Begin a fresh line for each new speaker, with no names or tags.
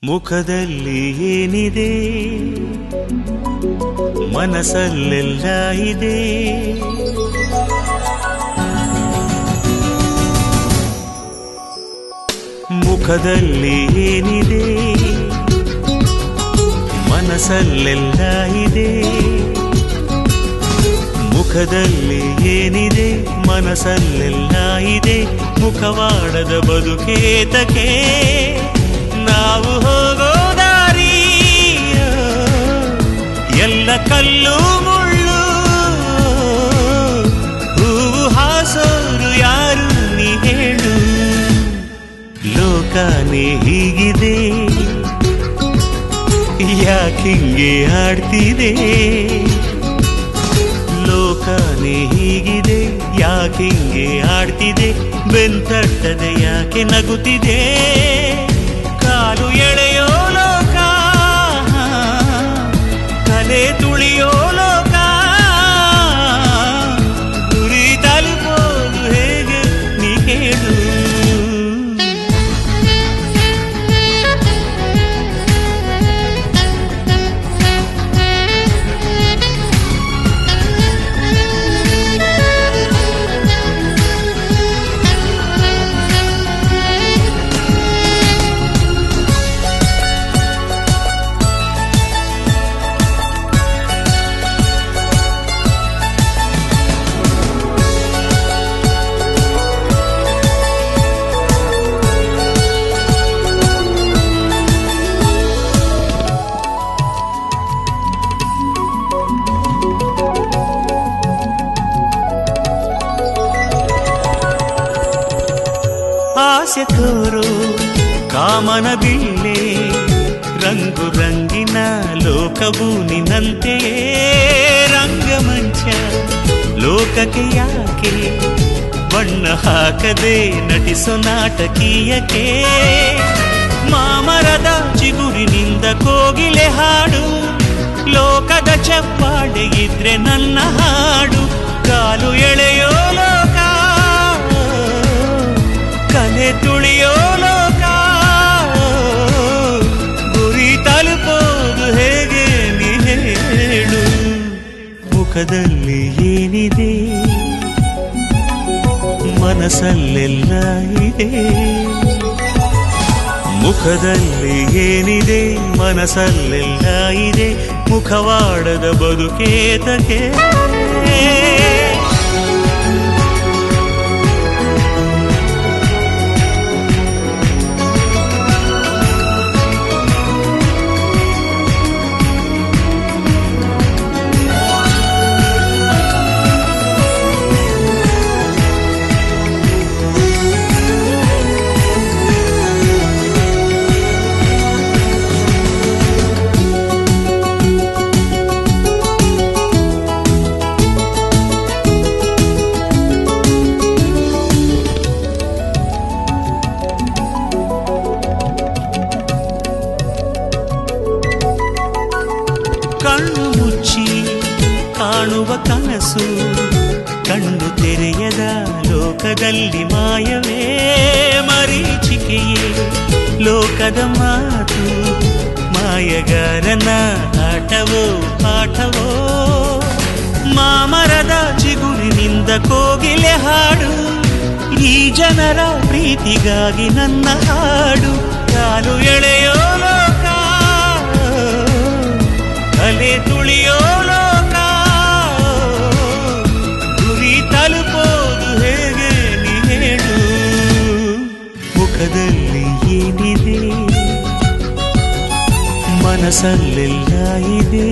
ಮುಖದಲ್ಲಿ ಏನಿದೆ ಮನಸ್ಸಲ್ಲೆಲ್ಲ ಇದೆ. ಮುಖದಲ್ಲಿ ಏನಿದೆ ಮನಸ್ಸಲ್ಲೆಲ್ಲ ಇದೆ. ಮುಖದಲ್ಲಿ ಏನಿದೆ ಮನಸ್ಸಲ್ಲೆಲ್ಲ ಇದೆ. ಮುಖವಾಡದ ಬದುಕೇತಕ್ಕೆ ನಾವು ಹೋಗೋ ದಾರಿ ಎಲ್ಲ ಕಲ್ಲು ಮುಳ್ಳು. ಹೂವು ಹಾಸೋರು ಯಾರು ನೀ ಹೇಳು. ಲೋಕನೇ ಹೀಗಿದೆ ಯಾಕಿಂಗೆ ಆಡ್ತಿದೆ. ಲೋಕನೇ ಹೀಗಿದೆ ಯಾಕಿಂಗೆ ಆಡ್ತಿದೆ. ಬೆಂತಟ್ಟದೆ ಯಾಕೆ ನಗುತ್ತಿದೆ. ಕಾಲು ಎಳೆಯೋ ಲೋಕ ತಲೆ ತುಳಿಯೋ ಲೋಕ. ಗುರಿ ತಲುಪೋದು ಹೇಗೆ ನೀ ಕೇಳು. ಆಸೆ ತೋರು ಕಾಮನ ಬಿಲ್ಲೆ ರಂಗು ರಂಗಿನ ಲೋಕವು ನಿನ್ನಂತೆಯೇ. ರಂಗಮಂಚ ಲೋಕಕ್ಕೆ ಯಾಕೆ ಬಣ್ಣ ಹಾಕದೆ ನಟಿಸೋ ನಾಟಕೀಯಕ್ಕೆ. ಮಾಮರದ ಚಿಗುರಿನಿಂದ ಕೋಗಿಲೆ ಹಾಡು. ಲೋಕದ ಚಪ್ಪಾಳೆ ಇದ್ರೆ ನನ್ನ ಹಾಡು. ಕಾಲು ಎಳೆಯೋ ಲೋಕ ಕಲೆ ತುಳಿಯೋ ಲೋಕ. ಗುರಿ ತಲುಪೋದು ಹೇಗೆ ನೀ ಹೇಳು. ಮುಖದಲ್ಲಿ ಏನಿದೆ ಮನಸ್ಸಲ್ಲೆಲ್ಲ ಇದೆ. ಮುಖದಲ್ಲಿ ಏನಿದೆ ಮನಸ್ಸಲ್ಲೆಲ್ಲ ಇದೆ. ಮುಖವಾಡದ ಬದುಕೇತಕ್ಕೆ ಕಣ್ಣು ಮುಚ್ಚಿ ಕಾಣುವ ಕನಸು. ಕಣ್ಣು ತೆರೆಯದ ಲೋಕದಲ್ಲಿ ಮಾಯವೇ ಮರೀಚಿಕೆಯೇ ಲೋಕದ ಮಾತು. ಮಾಯಗಾರನ ಆಟವೋ ಪಾಠವೋ. ಮಾಮರದ ಚಿಗುರಿನಿಂದ ಕೋಗಿಲೆ ಹಾಡು. ಈ ಜನರ ಪ್ರೀತಿಗಾಗಿ ನನ್ನ ಹಾಡು. ಕಾಲು ಎಳೆಯೋ ಲೋಕ ತಲೆ ತುಳಿಯೋ ಲೋಕ. ಗುರಿ ತಲುಪೋದು ಹೇಗೆ ನೀ ಹೇಳು. ಮುಖದಲ್ಲಿ ಏನಿದೆ ಮನಸ್ಸಲ್ಲೆಲ್ಲ ಇದೆ.